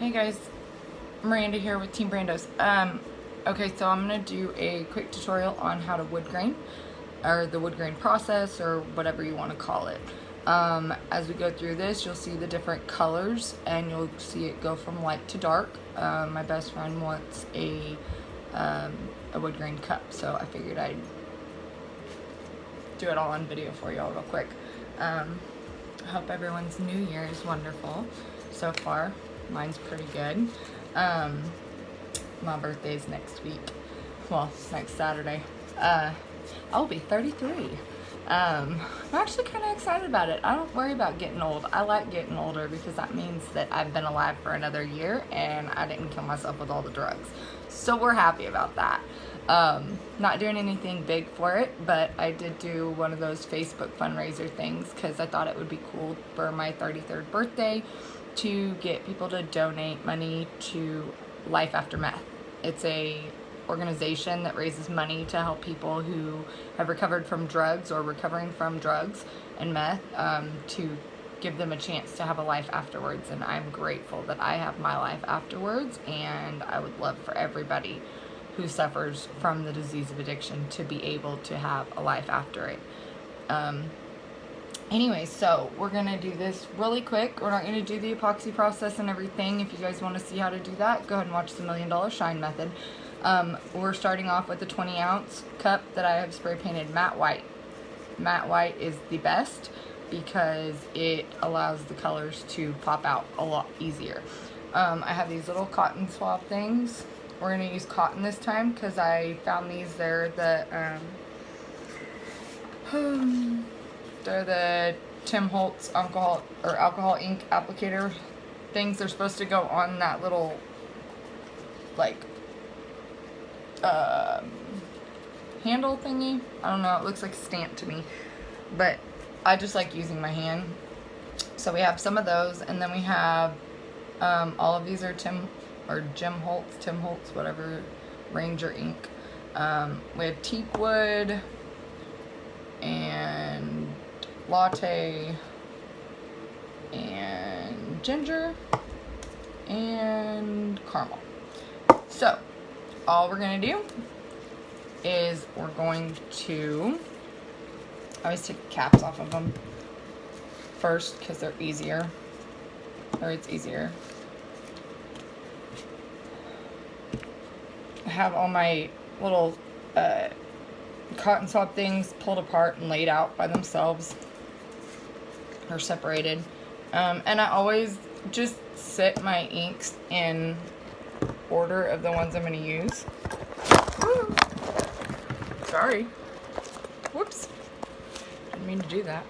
Hey guys, Miranda here with Teambrandos. Okay, so I'm going to do a quick tutorial on how to wood grain, or the wood grain process, or whatever you want to call it. As we go through this, you'll see the different colors, and you'll see it go from light to dark. My best friend wants a wood grain cup, so I figured I'd do it all on video for y'all real quick. I hope everyone's new year is wonderful so far. Mine's pretty good. My birthday's next week. Well, next Saturday. I'll be 33. I'm actually kind of excited about it. I don't worry about getting old. I like getting older because that means that I've been alive for another year and I didn't kill myself with all the drugs. So we're happy about that. Not doing anything big for it, but I did do one of those Facebook fundraiser things because I thought it would be cool for my 33rd birthday to get people to donate money to Life After Meth. It's a organization that raises money to help people who have recovered from drugs or recovering from drugs and meth, to give them a chance to have a life afterwards. And I'm grateful that I have my life afterwards, and I would love for everybody who suffers from the disease of addiction to be able to have a life after it. Anyway, so we're going to do this really quick. We're not going to do the epoxy process and everything. If you guys want to see how to do that, go ahead and watch the $1 Million Shine Method. We're starting off with a 20-ounce cup that I have spray painted matte white. Matte white is the best because it allows the colors to pop out a lot easier. I have these little cotton swab things. We're going to use cotton this time because I found these. They're the Tim Holtz alcohol ink applicator things. They're supposed to go on that little, like, handle thingy. I don't know, it looks like stamp to me, but I just like using my hand. So we have some of those, and then we have all of these are Tim Holtz, whatever, Ranger ink. We have teak wood and latte and ginger and caramel. So all we're going to do is we're going to, I always take the caps off of them first because they're easier, or it's easier. I have all my little cotton swab things pulled apart and laid out by themselves, or separated. And I always just set my inks in order of the ones I'm going to use. Woo. Sorry. Whoops. Didn't mean to do that.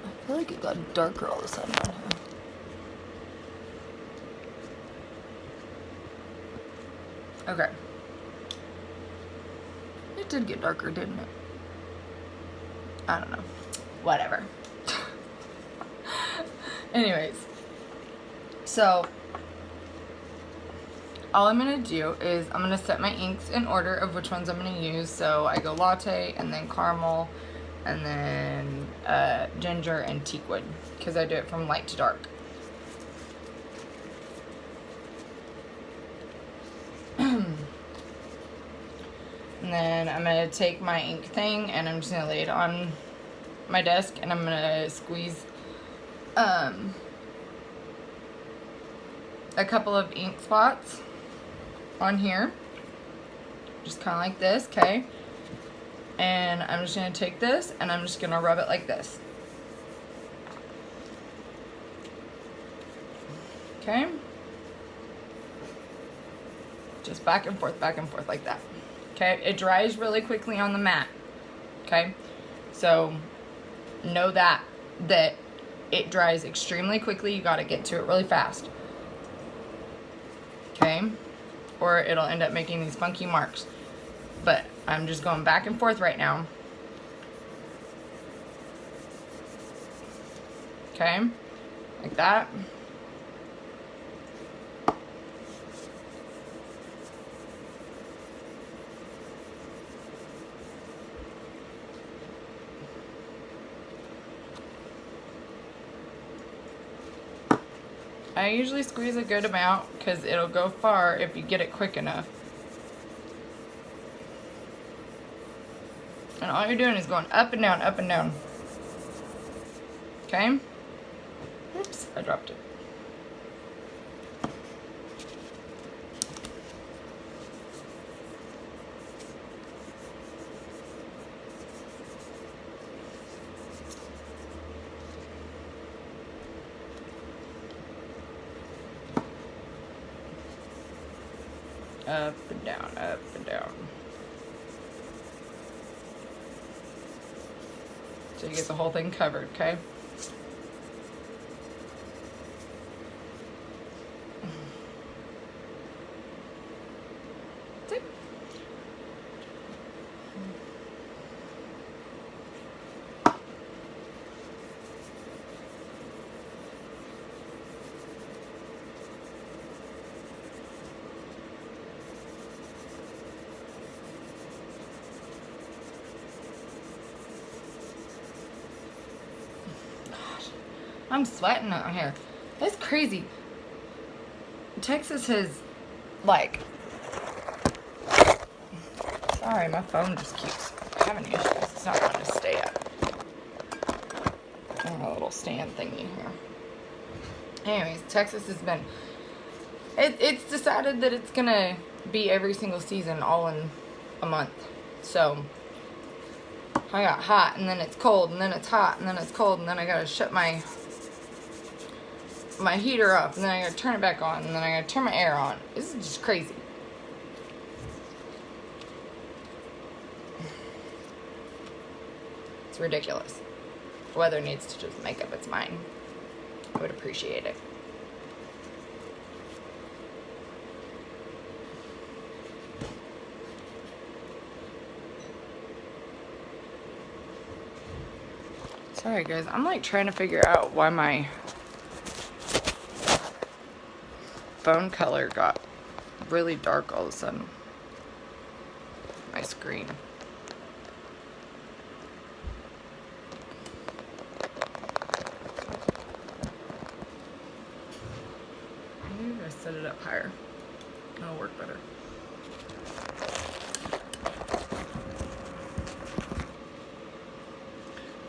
I feel like it got darker all of a sudden on here. Okay. It did get darker, didn't it? I don't know. Whatever. Anyways. So, all I'm going to do is I'm going to set my inks in order of which ones I'm going to use. So, I go latte, and then caramel, and then ginger and teak wood, because I do it from light to dark. And then I'm going to take my ink thing and I'm just going to lay it on my desk, and I'm going to squeeze a couple of ink spots on here, just kind of like this, okay? And I'm just going to take this and I'm just going to rub it like this. Okay? Just back and forth like that. Okay? It dries really quickly on the mat. Okay? So, know that it dries extremely quickly. You got to get to it really fast. Okay? Or it'll end up making these funky marks. But I'm just going back and forth right now. Okay? Like that. I usually squeeze a good amount because it'll go far if you get it quick enough. And all you're doing is going up and down, up and down. Okay? Oops, I dropped it. Up and down, up and down. So you get the whole thing covered, okay? See? I'm sweating out here. That's crazy. Texas has, like... Sorry, my phone just keeps having issues. It's not wanting to stay up. I have a little stand thingy here. Anyways, Texas has been... It's decided that it's gonna be every single season all in a month. So... I got hot, and then it's cold, and then it's hot, and then it's cold, and then I gotta shut my heater off, and then I gotta turn it back on, and then I gotta turn my air on. This is just crazy. It's ridiculous. The weather needs to just make up its mind. I would appreciate it. Sorry guys, I'm like trying to figure out why my phone color got really dark all of a sudden. My screen. Maybe if I set it up higher, it'll work better.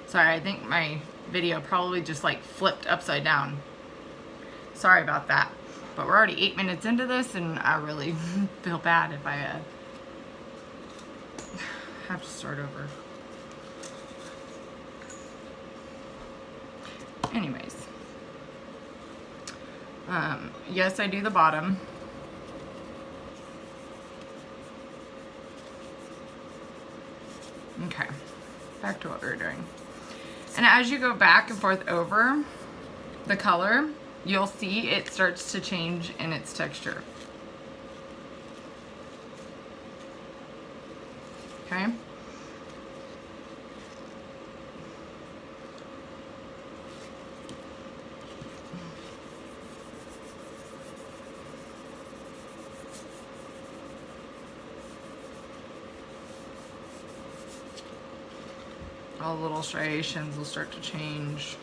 Sorry, I think my video probably just like flipped upside down. Sorry about that. But we're already 8 minutes into this, and I really feel bad if I have to start over. Anyways. Yes, I do the bottom. Okay, back to what we were doing. And as you go back and forth over the color, you'll see it starts to change in its texture. Okay? All the little striations will start to change.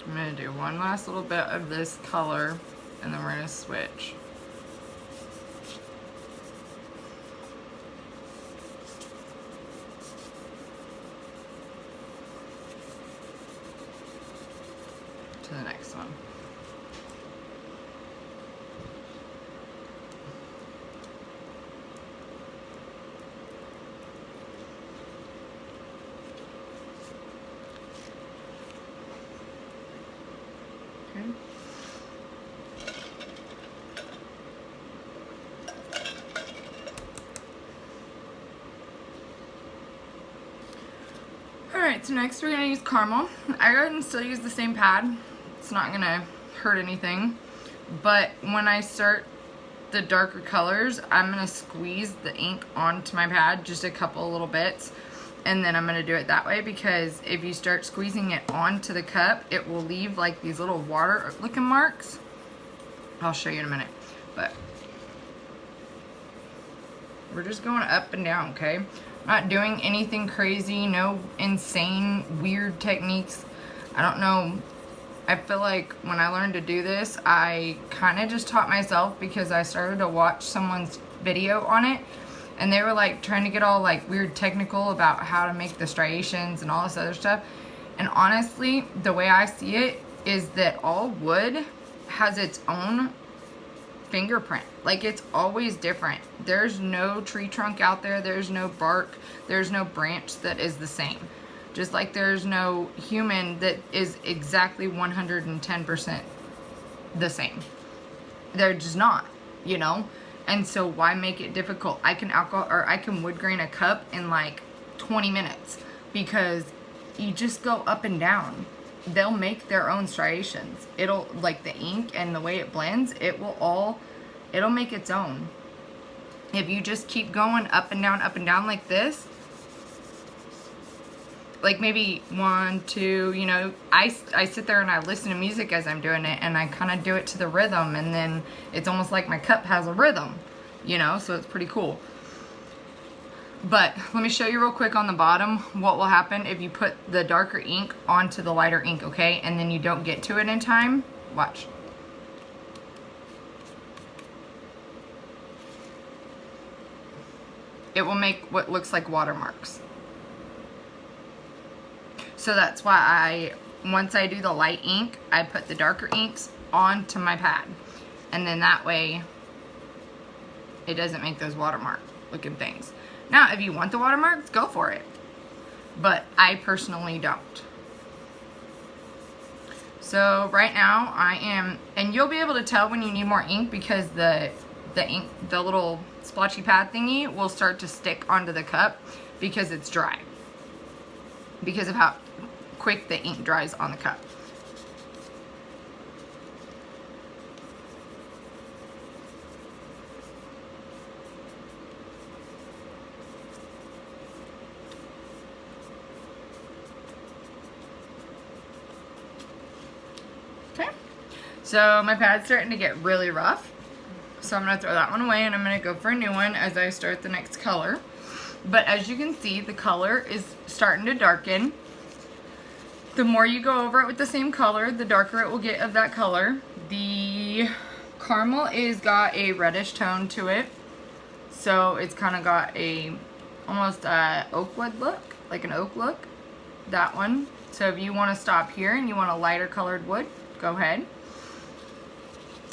I'm going to do one last little bit of this color, and then we're going to switch. To the next one. Okay. Alright, so next we're going to use caramel. I go ahead and still use the same pad. It's not going to hurt anything. But when I start the darker colors, I'm going to squeeze the ink onto my pad, just a couple little bits. And then I'm going to do it that way, because if you start squeezing it onto the cup, it will leave like these little water looking marks. I'll show you in a minute. But we're just going up and down, okay? Not doing anything crazy, no insane, weird techniques. I don't know. I feel like when I learned to do this, I kind of just taught myself because I started to watch someone's video on it. And they were like trying to get all like weird technical about how to make the striations and all this other stuff. And honestly, the way I see it is that all wood has its own fingerprint. Like, it's always different. There's no tree trunk out there. There's no bark. There's no branch that is the same. Just like there's no human that is exactly 110% the same. They're just not, you know? And so why make it difficult? I can wood grain a cup in like 20 minutes because you just go up and down. They'll make their own striations. It'll, like the ink and the way it blends, it'll make its own. If you just keep going up and down like this, like maybe 1, 2, you know, I sit there and I listen to music as I'm doing it, and I kind of do it to the rhythm, and then it's almost like my cup has a rhythm, you know, so it's pretty cool. But let me show you real quick on the bottom what will happen if you put the darker ink onto the lighter ink, okay, and then you don't get to it in time. Watch. It will make what looks like watermarks. So that's why once I do the light ink, I put the darker inks onto my pad. And then that way, it doesn't make those watermark looking things. Now, if you want the watermarks, go for it. But I personally don't. So right now, I am, and you'll be able to tell when you need more ink because the ink, the little splotchy pad thingy will start to stick onto the cup because it's dry. Because of how quick the ink dries on the cup. Okay, so my pad's starting to get really rough. So I'm going to throw that one away and I'm going to go for a new one as I start the next color. But as you can see, the color is starting to darken. The more you go over it with the same color, the darker it will get of that color. The caramel is got a reddish tone to it. So it's kind of got a almost oak wood look, like an oak look. That one. So if you want to stop here and you want a lighter colored wood, go ahead.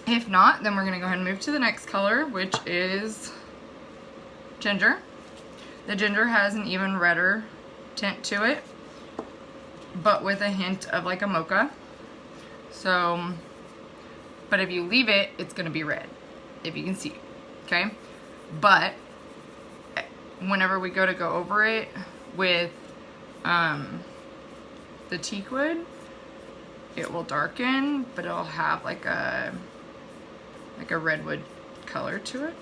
If not, then we're going to go ahead and move to the next color, which is ginger. The ginger has an even redder tint to it, but with a hint of like a mocha. So, but if you leave it, it's going to be red, if you can see, okay? But whenever we go over it with the teak wood, it will darken, but it'll have like a redwood color to it.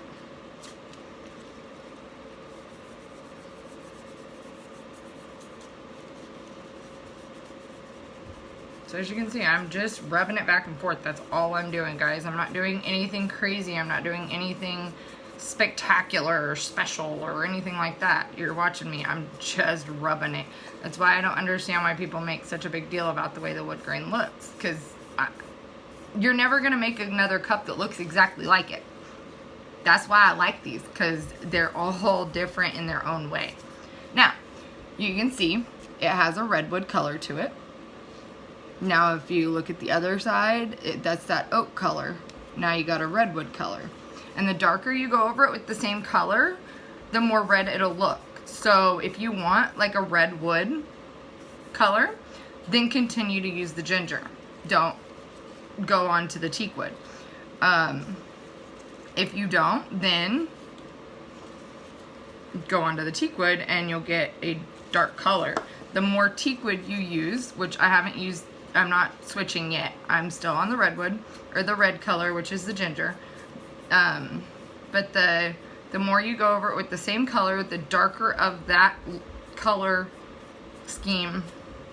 So as you can see, I'm just rubbing it back and forth. That's all I'm doing, guys. I'm not doing anything crazy. I'm not doing anything spectacular or special or anything like that. You're watching me. I'm just rubbing it. That's why I don't understand why people make such a big deal about the way the wood grain looks. Because you're never going to make another cup that looks exactly like it. That's why I like these. Because they're all different in their own way. Now, you can see it has a redwood color to it. Now if you look at the other side, that's that oak color. Now you got a redwood color. And the darker you go over it with the same color, the more red it'll look. So if you want like a redwood color, then continue to use the ginger. Don't go on to the teak wood. If you don't, then go on to the teak wood and you'll get a dark color. The more teak wood you use, which I haven't used, I'm not switching yet. I'm still on the redwood, or the red color, which is the ginger. But the more you go over it with the same color, the darker of that color scheme,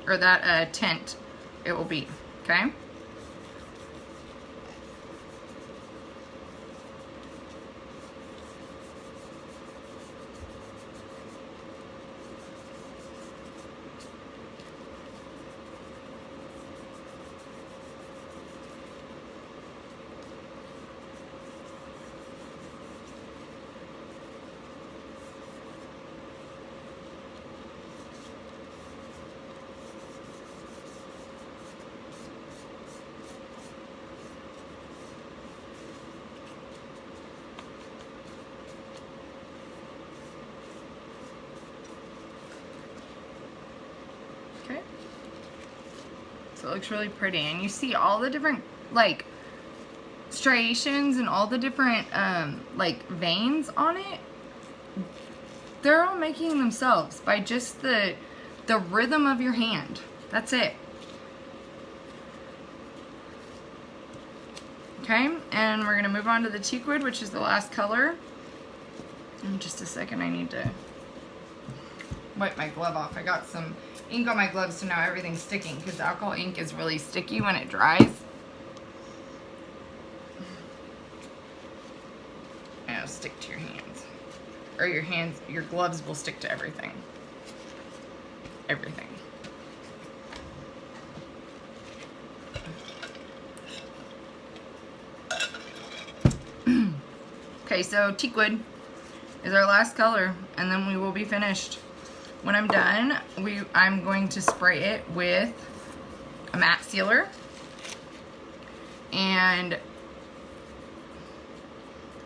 or that tint, it will be, okay? So it looks really pretty. And you see all the different, like, striations and all the different, like, veins on it. They're all making themselves by just the rhythm of your hand. That's it. Okay, and we're going to move on to the teakwood, which is the last color. In just a second, I need to wipe my glove off. I got some ink on my gloves, so now everything's sticking, because alcohol ink is really sticky when it dries. And it'll stick to your hands. Or your gloves will stick to everything. Everything. Okay, so teakwood is our last color, and then we will be finished. When I'm done, I'm going to spray it with a matte sealer and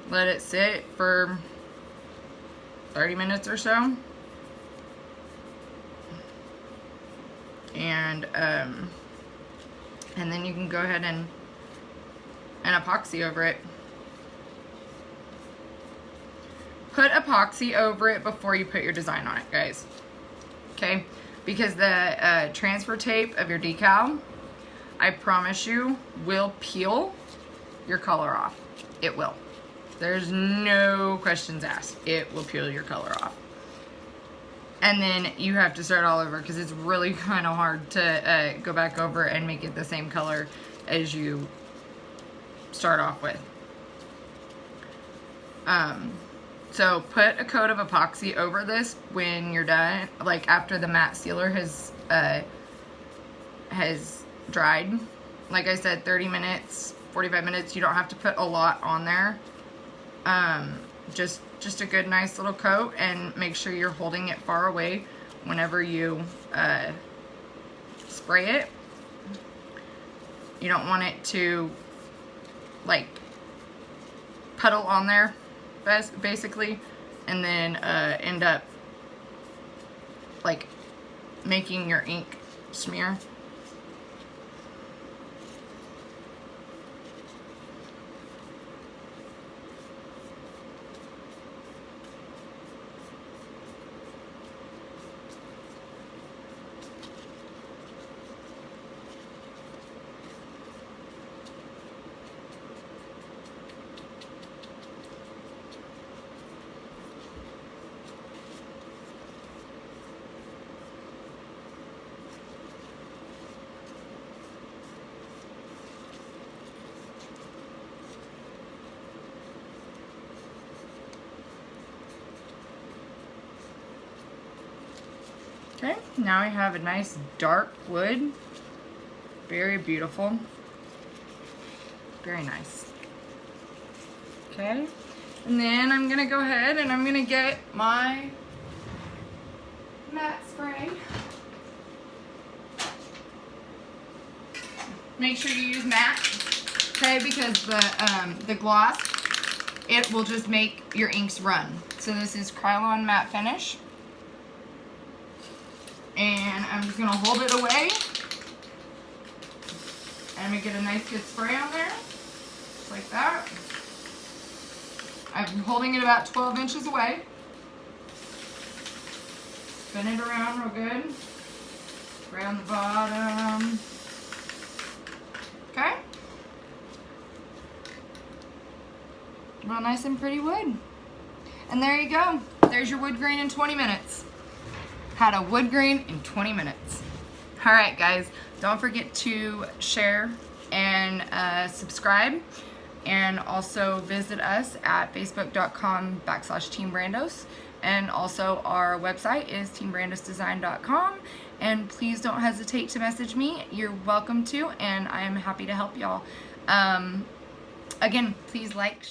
let it sit for 30 minutes or so. And then you can go ahead and epoxy over it. Put epoxy over it before you put your design on it, guys. Okay? Because the transfer tape of your decal, I promise you, will peel your color off. It will. There's no questions asked. It will peel your color off. And then you have to start all over, because it's really kind of hard to go back over and make it the same color as you start off with. So put a coat of epoxy over this when you're done, like after the matte sealer has dried. Like I said, 30 minutes, 45 minutes. You don't have to put a lot on there. Just a good, nice little coat, and make sure you're holding it far away whenever you spray it. You don't want it to, like, puddle on there, basically, and then end up, like, making your ink smear. Okay, now I have a nice dark wood. Very beautiful. Very nice. Okay, and then I'm gonna go ahead and I'm gonna get my matte spray. Make sure you use matte, okay, because the gloss, it will just make your inks run. So this is Krylon Matte Finish. And I'm just going to hold it away. And I'm going to get a nice good spray on there. Just like that. I'm holding it about 12 inches away. Spin it around real good. Spray on the bottom. Okay. Real nice and pretty wood. And there you go. There's your wood grain in 20 minutes. Had a wood grain in 20 minutes. All right, guys, don't forget to share and subscribe, and also visit us at facebook.com/Teambrandos, and also our website is teambrandosdesign.com, and please don't hesitate to message me. You're welcome to, and I am happy to help y'all. Again, please like,